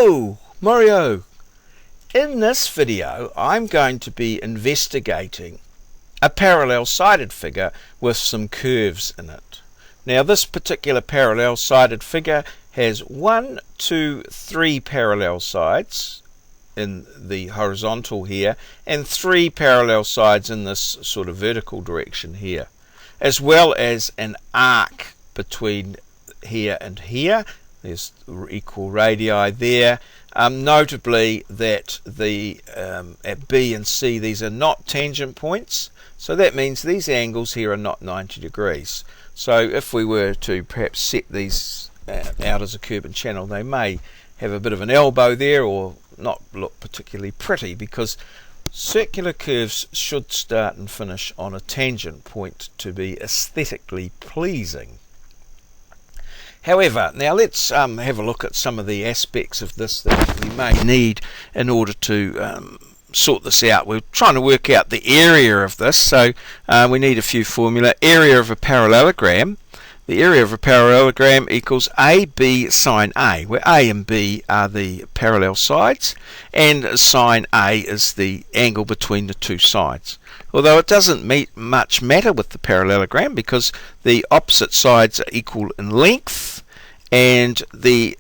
Hello, Maurieo. In this video I'm going to be investigating a parallel-sided figure with some curves in it. Now this particular parallel-sided figure has 1, 2, 3 parallel sides in the horizontal here and 3 parallel sides in this sort of vertical direction here, as well as an arc between here and here. There's equal radii there. Notably that the at B and C these are not tangent points, so that means these angles here are not 90 degrees. So if we were to perhaps set these out as a curve and channel, they may have a bit of an elbow there or not look particularly pretty, because circular curves should start and finish on a tangent point to be aesthetically pleasing. However, now let's have a look at some of the aspects of this that we may need in order to sort this out. We're trying to work out the area of this, so we need a few formula. Area of a parallelogram. The area of a parallelogram equals AB sine A, where A and B are the parallel sides, and sine A is the angle between the two sides. Although it doesn't much matter with the parallelogram, because the opposite sides are equal in length, and the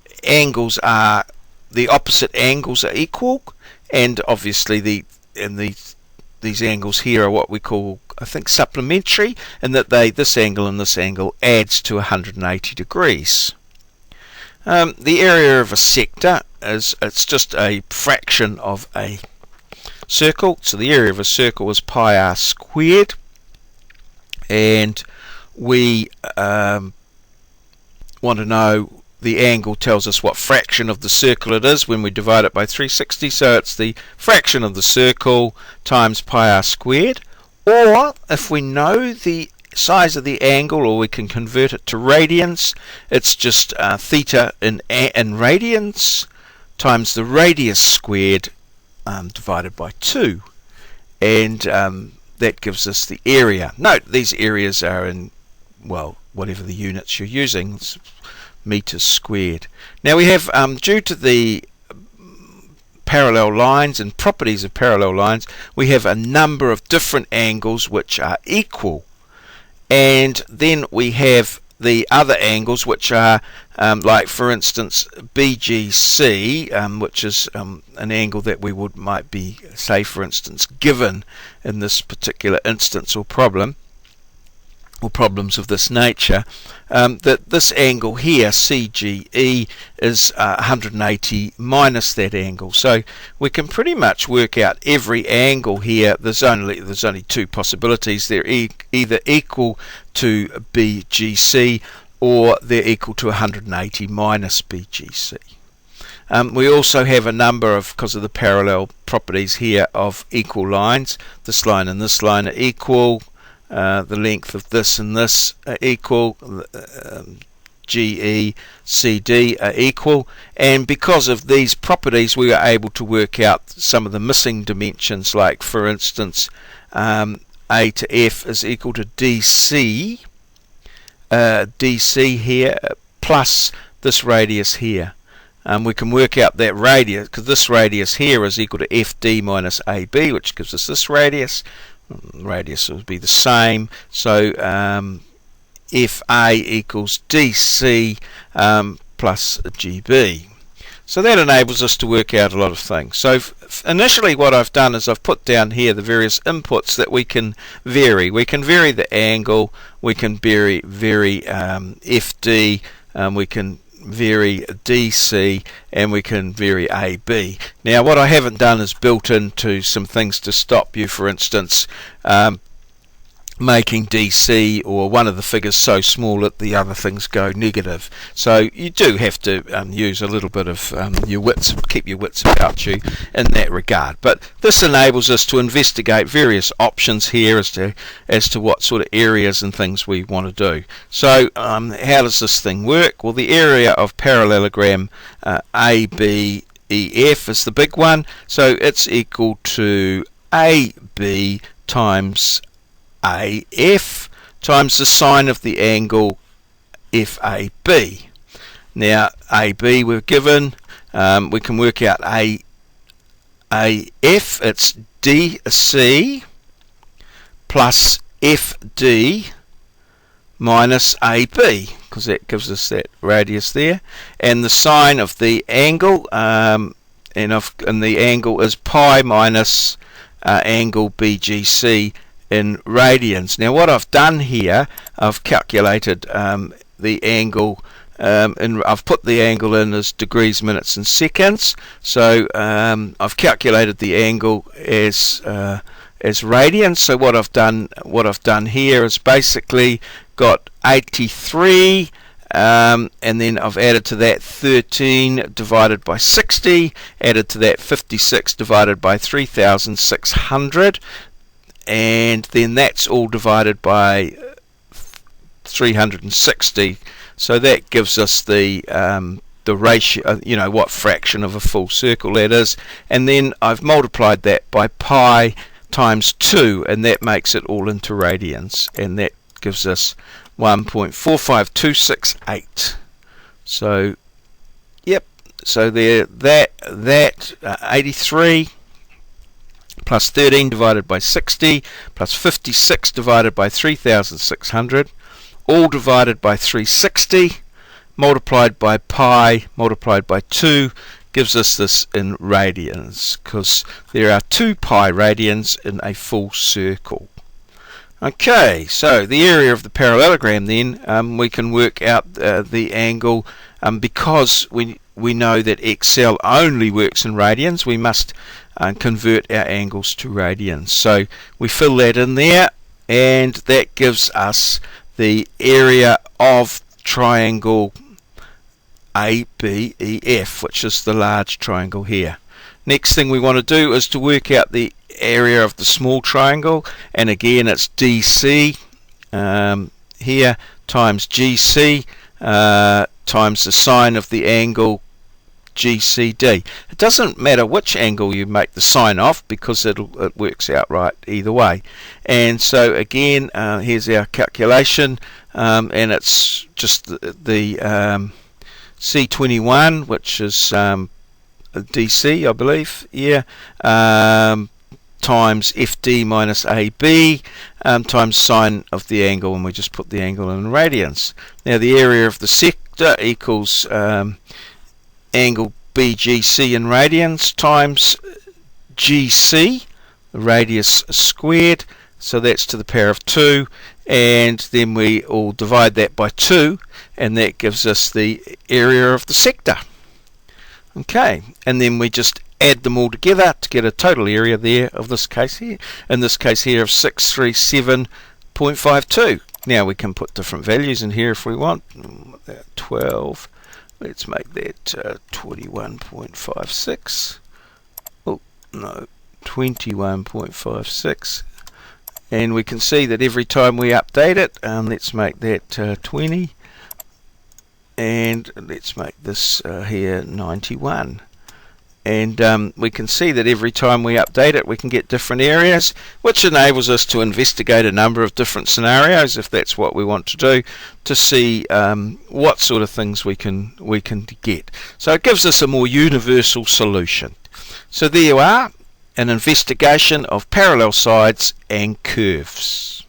opposite angles are equal, and obviously these angles here are what we call, I think, supplementary, in that this angle and this angle adds to 180 degrees. The area of a sector it's just a fraction of a circle, so the area of a circle is pi r squared, and we want to know the angle tells us what fraction of the circle it is when we divide it by 360, so it's the fraction of the circle times pi r squared. Or if we know the size of the angle, or we can convert it to radians, it's just theta in radians times the radius squared divided by 2, and that gives us the area. Note these areas are in, well, whatever the units you're using, it's meters squared. Now we have, due to the parallel lines and properties of parallel lines, we have a number of different angles which are equal, and then we have the other angles which are like, for instance, BGC, which is an angle that we might be, say for instance, given in this particular instance or problem, or problems of this nature, that this angle here, CGE, is 180 minus that angle. So we can pretty much work out every angle here. There's only two possibilities. They're either equal to BGC, or they're equal to 180 minus BGC. We also have a number of, because of the parallel properties here, of equal lines. This line and this line are equal. The length of this and this are equal, GE, CD are equal, and because of these properties we are able to work out some of the missing dimensions, like for instance A to F is equal to DC, DC here plus this radius here. We can work out that radius, because this radius here is equal to FD minus AB, which gives us this radius. Radius will be the same, so FA equals DC plus GB. So that enables us to work out a lot of things. So initially what I've done is I've put down here the various inputs that we can vary. We can vary the angle, we can vary FD, we can vary DC, and we can vary AB. Now what I haven't done is built into some things to stop you, for instance, making DC or one of the figures so small that the other things go negative. So you do have to use a little bit of your wits, keep your wits about you in that regard. But this enables us to investigate various options here as to what sort of areas and things we want to do. So how does this thing work? Well, the area of parallelogram ABEF is the big one, so it's equal to AB times AF times the sine of the angle FAB. Now AB we're given, we can work out AF. It's DC plus FD minus AB, because that gives us that radius there, and the sine of the angle, and the angle is pi minus angle BGC in radians. Now what I've done here, I've calculated the angle, and I've put the angle in as degrees, minutes and seconds. So I've calculated the angle as radians. So what I've done here is basically got 83, and then I've added to that 13 divided by 60, added to that 56 divided by 3,600, and then that's all divided by 360. So that gives us the ratio, what fraction of a full circle that is, and then I've multiplied that by pi times 2, and that makes it all into radians, and that gives us 1.45268. So yep, so there, that 83 plus 13 divided by 60 plus 56 divided by 3,600, all divided by 360, multiplied by pi, multiplied by 2, gives us this in radians, because there are 2 pi radians in a full circle. Okay, so the area of the parallelogram then, we can work out the angle, because we know that XL only works in radians. We must convert our angles to radians. So we fill that in there, and that gives us the area of triangle ABEF, which is the large triangle here. Next thing we want to do is to work out the area of the small triangle, and again it's DC here times GC times the sine of the angle GCD. It doesn't matter which angle you make the sine of, because it works out right either way. And so again, here's our calculation, and it's just the C21, which is DC, I believe, times FD minus AB times sine of the angle, and we just put the angle in radians. Now the area of the sector equals angle BGC in radians times GC, the radius squared, so that's to the power of 2, and then we all divide that by 2, and that gives us the area of the sector. Okay, and then we just add them all together to get a total area there of this case here, in this case here, of 637.52. Now we can put different values in here if we want. 12, let's make that 21.56. Oh no, 21.56. And we can see that every time we update it, let's make that 20, and let's make this here 91. And we can see that every time we update it, we can get different areas, which enables us to investigate a number of different scenarios, if that's what we want to do, to see what sort of things we can get. So it gives us a more universal solution. So there you are, an investigation of parallel sides and curves.